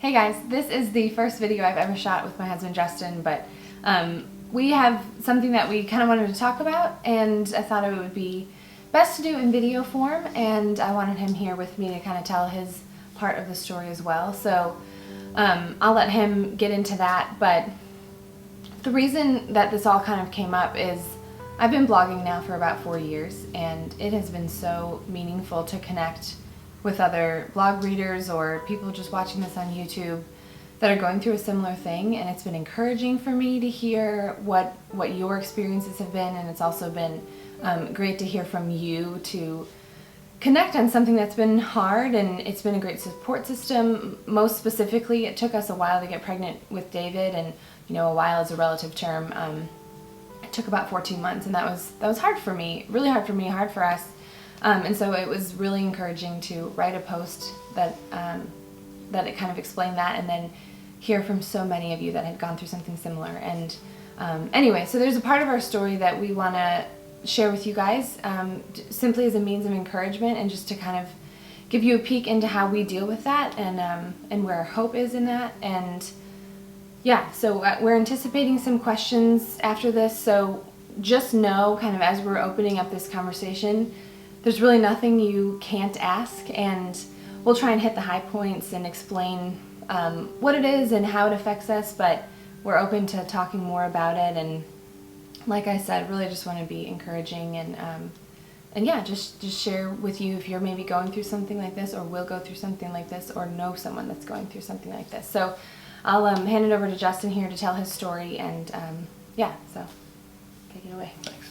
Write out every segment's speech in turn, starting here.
Hey guys, this is the first video I've ever shot with my husband Justin, but we have something that we kind of wanted to talk about, and I thought it would be best to do in video form, and I wanted him here with me to kind of tell his part of the story as well. So I'll let him get into that, but the reason that this all kind of came up is I've been blogging now for about 4 years, and it has been so meaningful to connect with other blog readers or people just watching this on YouTube that are going through a similar thing, and it's been encouraging for me to hear what your experiences have been, and it's also been great to hear from you to connect on something that's been hard, and it's been a great support system. Most specifically, it took us a while to get pregnant with David, and you know, a while is a relative term. It took about 14 months, and that was hard for me, really hard for me, hard for us. And so it was really encouraging to write a post that it kind of explained that, and then hear from so many of you that had gone through something similar. And anyway, so there's a part of our story that we want to share with you guys, simply as a means of encouragement and just to kind of give you a peek into how we deal with that, and where our hope is in that. And yeah, so we're anticipating some questions after this, so just know, kind of as we're opening up this conversation, there's really nothing you can't ask, and we'll try and hit the high points and explain what it is and how it affects us, but we're open to talking more about it. And like I said, really just want to be encouraging, and yeah, just share with you if you're maybe going through something like this, or will go through something like this, or know someone that's going through something like this. So I'll hand it over to Justin here to tell his story, and yeah, so take it away. Thanks.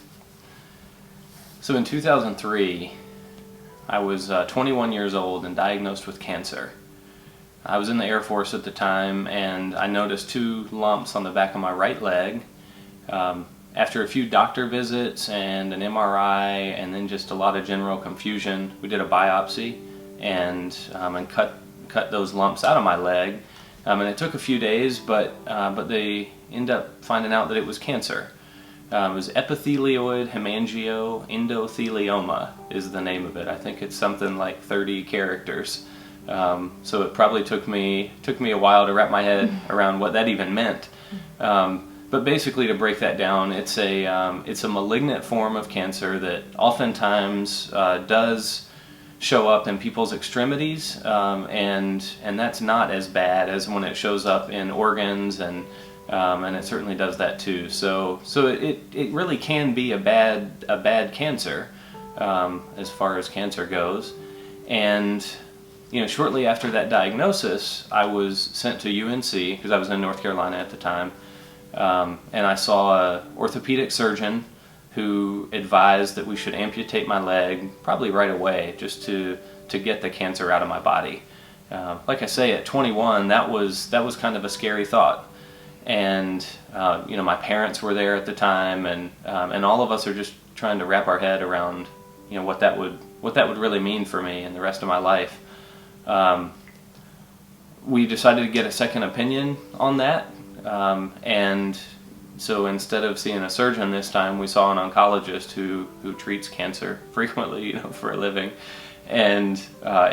So in 2003, I was 21 years old and diagnosed with cancer. I was in the Air Force at the time, and I noticed 2 lumps on the back of my right leg. After a few doctor visits and an MRI, and then just a lot of general confusion, we did a biopsy and cut those lumps out of my leg. And it took a few days, but they ended up finding out that it was cancer. It was epithelioid hemangioendothelioma is the name of it. I think it's something like 30 characters. So it probably took me a while to wrap my head around what that even meant. But basically, to break that down, it's a malignant form of cancer that oftentimes does show up in people's extremities, and that's not as bad as when it shows up in organs, and it certainly does that too. So it really can be a bad cancer, as far as cancer goes. And you know, shortly after that diagnosis, I was sent to UNC because I was in North Carolina at the time, and I saw an orthopedic surgeon who advised that we should amputate my leg probably right away, just to get the cancer out of my body. Like I say, at 21, that was kind of a scary thought. And you know, my parents were there at the time, and all of us are just trying to wrap our head around, you know, what that would really mean for me and the rest of my life. We decided to get a second opinion on that, and so instead of seeing a surgeon this time, we saw an oncologist who treats cancer frequently, you know, for a living. And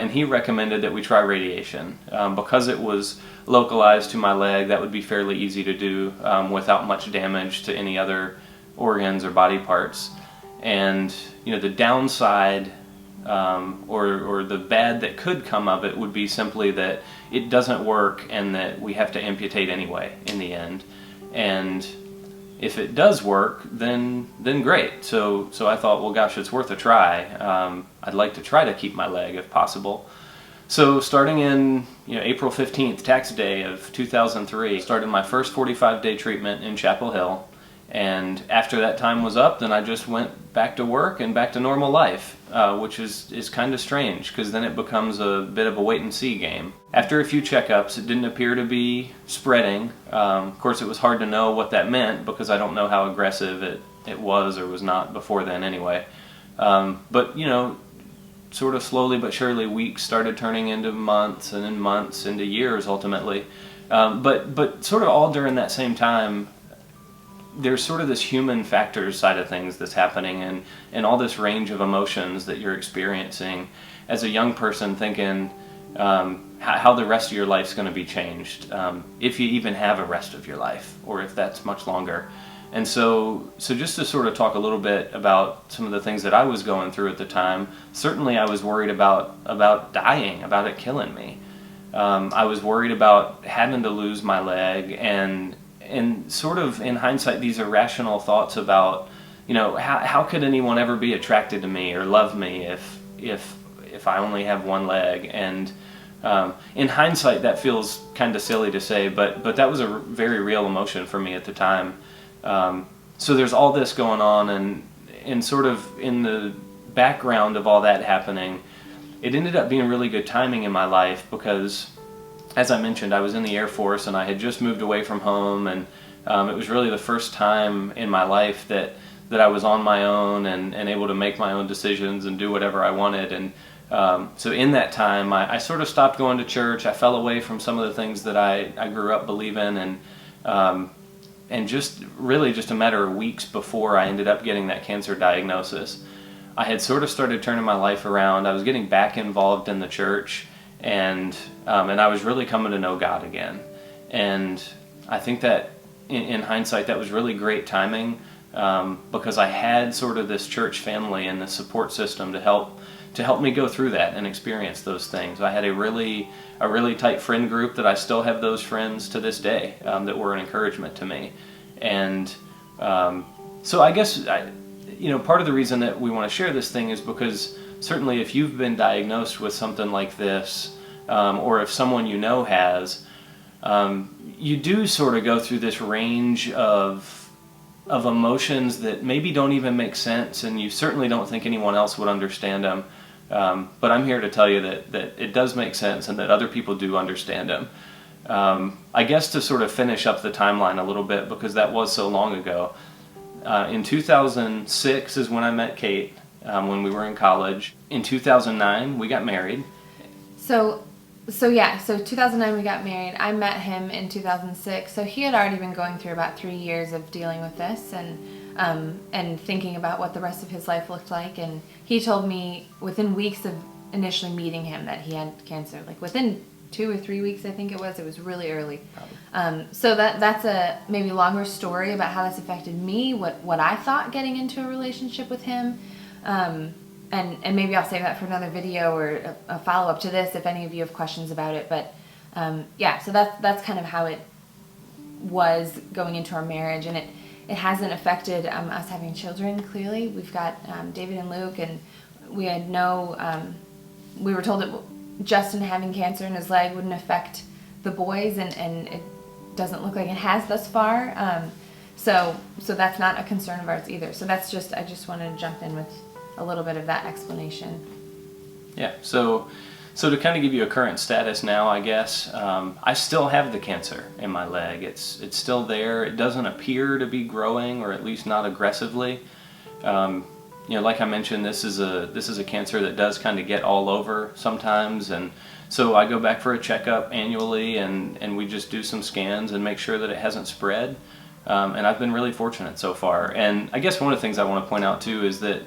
he recommended that we try radiation. Because it was localized to my leg, that would be fairly easy to do without much damage to any other organs or body parts. And you know, the downside or the bad that could come of it would be simply that it doesn't work, and that we have to amputate anyway in the end. And if it does work, then great. So I thought, well, gosh, it's worth a try. I'd like to try to keep my leg if possible. So starting in April 15th, tax day of 2003, started my first 45-day treatment in Chapel Hill. And after that time was up, then I just went back to work and back to normal life, which is kind of strange, because then it becomes a bit of a wait-and-see game. After a few checkups, it didn't appear to be spreading. Of course, it was hard to know what that meant, because I don't know how aggressive it was or was not before then anyway. But, you know, sort of slowly but surely, weeks started turning into months, and then months into years ultimately. But sort of all during that same time, there's sort of this human factors side of things that's happening, and all this range of emotions that you're experiencing as a young person, thinking, how the rest of your life's going to be changed, if you even have a rest of your life, or if that's much longer. And so just to sort of talk a little bit about some of the things that I was going through at the time, certainly I was worried about dying, about it killing me. I was worried about having to lose my leg, and sort of in hindsight, these irrational thoughts about, how could anyone ever be attracted to me or love me if I only have one leg? And in hindsight, that feels kind of silly to say, but that was a very real emotion for me at the time. So there's all this going on, and sort of in the background of all that happening, it ended up being really good timing in my life because, as I mentioned, I was in the Air Force and I had just moved away from home, and it was really the first time in my life that I was on my own and able to make my own decisions and do whatever I wanted. And so in that time, I sort of stopped going to church. I fell away from some of the things that I grew up believing, and just a matter of weeks before I ended up getting that cancer diagnosis, I had sort of started turning my life around. I was getting back involved in the church, and I was really coming to know God again. And I think that in hindsight, that was really great timing, because I had sort of this church family and the support system to help me go through that and experience those things. I had a really tight friend group that I still have those friends to this day, that were an encouragement to me. And so I guess part of the reason that we want to share this thing is because certainly if you've been diagnosed with something like this, or if someone has, you do sort of go through this range of emotions that maybe don't even make sense, and you certainly don't think anyone else would understand them. But I'm here to tell you that it does make sense and that other people do understand them. I guess to sort of finish up the timeline a little bit, because that was so long ago, in 2006 is when I met Kate, when we were in college. In 2009, we got married. So 2009 we got married. I met him in 2006. So he had already been going through about 3 years of dealing with this and thinking about what the rest of his life looked like. And he told me within weeks of initially meeting him that he had cancer. Like within 2 or 3 weeks, I think it was. It was really early. So that's a maybe longer story about how this affected me, what I thought getting into a relationship with him. And maybe I'll save that for another video or a follow-up to this if any of you have questions about it. But so that's kind of how it was going into our marriage, and it hasn't affected us having children. Clearly, we've got David and Luke, and we had we were told that Justin having cancer in his leg wouldn't affect the boys, and it doesn't look like it has thus far. So that's not a concern of ours either. So I just wanted to jump in with a little bit of that explanation. Yeah, so to kind of give you a current status now, I guess, I still have the cancer in my leg. It's still there. It doesn't appear to be growing, or at least not aggressively. Like I mentioned, this is a cancer that does kind of get all over sometimes, and so I go back for a checkup annually, and we just do some scans and make sure that it hasn't spread. And I've been really fortunate so far. And I guess one of the things I want to point out too is that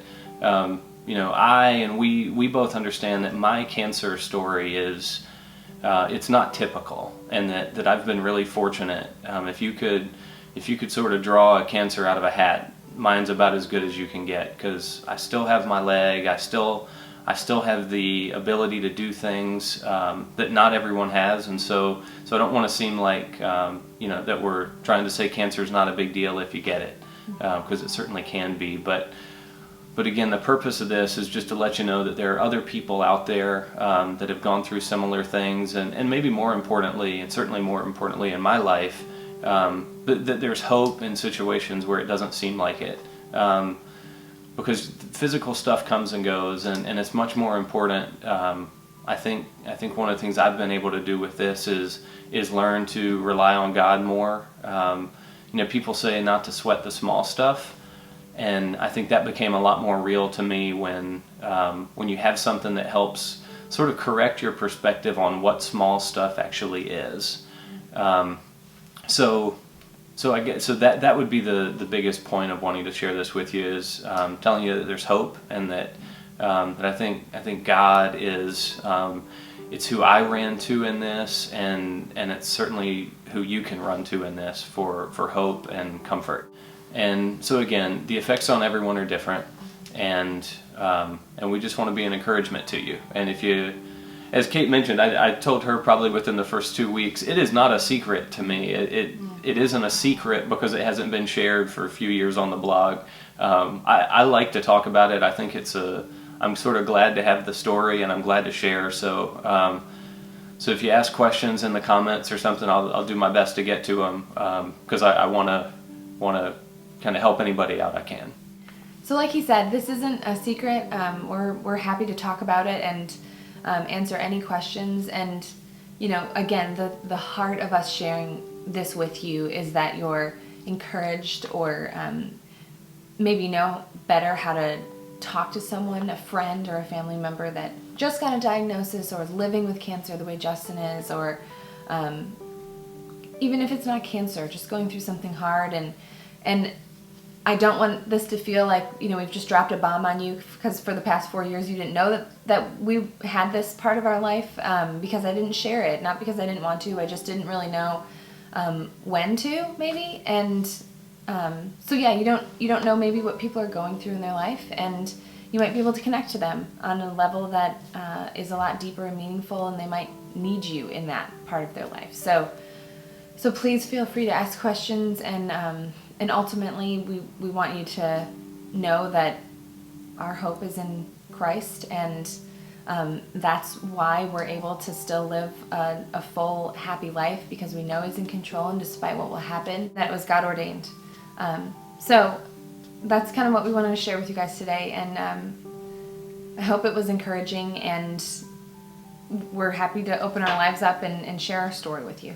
we both understand that my cancer story is it's not typical, and that I've been really fortunate. If you could sort of draw a cancer out of a hat, mine's about as good as you can get, because I still have my leg. I still have the ability to do things that not everyone has, and so I don't want to seem like that we're trying to say cancer is not a big deal if you get it, because it certainly can be. But again, the purpose of this is just to let you know that there are other people out there that have gone through similar things, and maybe more importantly, and certainly more importantly in my life, that there's hope in situations where it doesn't seem like it. Because physical stuff comes and goes, and it's much more important. I think one of the things I've been able to do with this is learn to rely on God more. People say not to sweat the small stuff. And I think that became a lot more real to me when you have something that helps sort of correct your perspective on what small stuff actually is. So that would be the biggest point of wanting to share this with you, is telling you that there's hope, and that I think God is it's who I ran to in this, and it's certainly who you can run to in this for hope and comfort. And so again, the effects on everyone are different, and we just want to be an encouragement to you. And if you, as Kate mentioned, I told her probably within the first 2 weeks, it is not a secret to me. It isn't a secret because it hasn't been shared for a few years on the blog. I like to talk about it. I think I'm sort of glad to have the story, and I'm glad to share. So if you ask questions in the comments or something, I'll do my best to get to them, because I want to kind of help anybody out I can. So like he said, this isn't a secret. We're happy to talk about it and answer any questions. And again, the heart of us sharing this with you is that you're encouraged, or maybe know better how to talk to someone, a friend or a family member that just got a diagnosis or is living with cancer the way Justin is, or even if it's not cancer, just going through something hard. And I don't want this to feel like we've just dropped a bomb on you, because for the past 4 years you didn't know that we had this part of our life, because I didn't share it, not because I didn't want to. I just didn't really know when to, maybe. And so yeah, you don't know maybe what people are going through in their life, and you might be able to connect to them on a level that is a lot deeper and meaningful, and they might need you in that part of their life. So please feel free to ask questions, and ultimately we want you to know that our hope is in Christ, and that's why we're able to still live a full, happy life, because we know He's in control, and despite what will happen, that it was God ordained. So that's kind of what we wanted to share with you guys today, and I hope it was encouraging, and we're happy to open our lives up and share our story with you.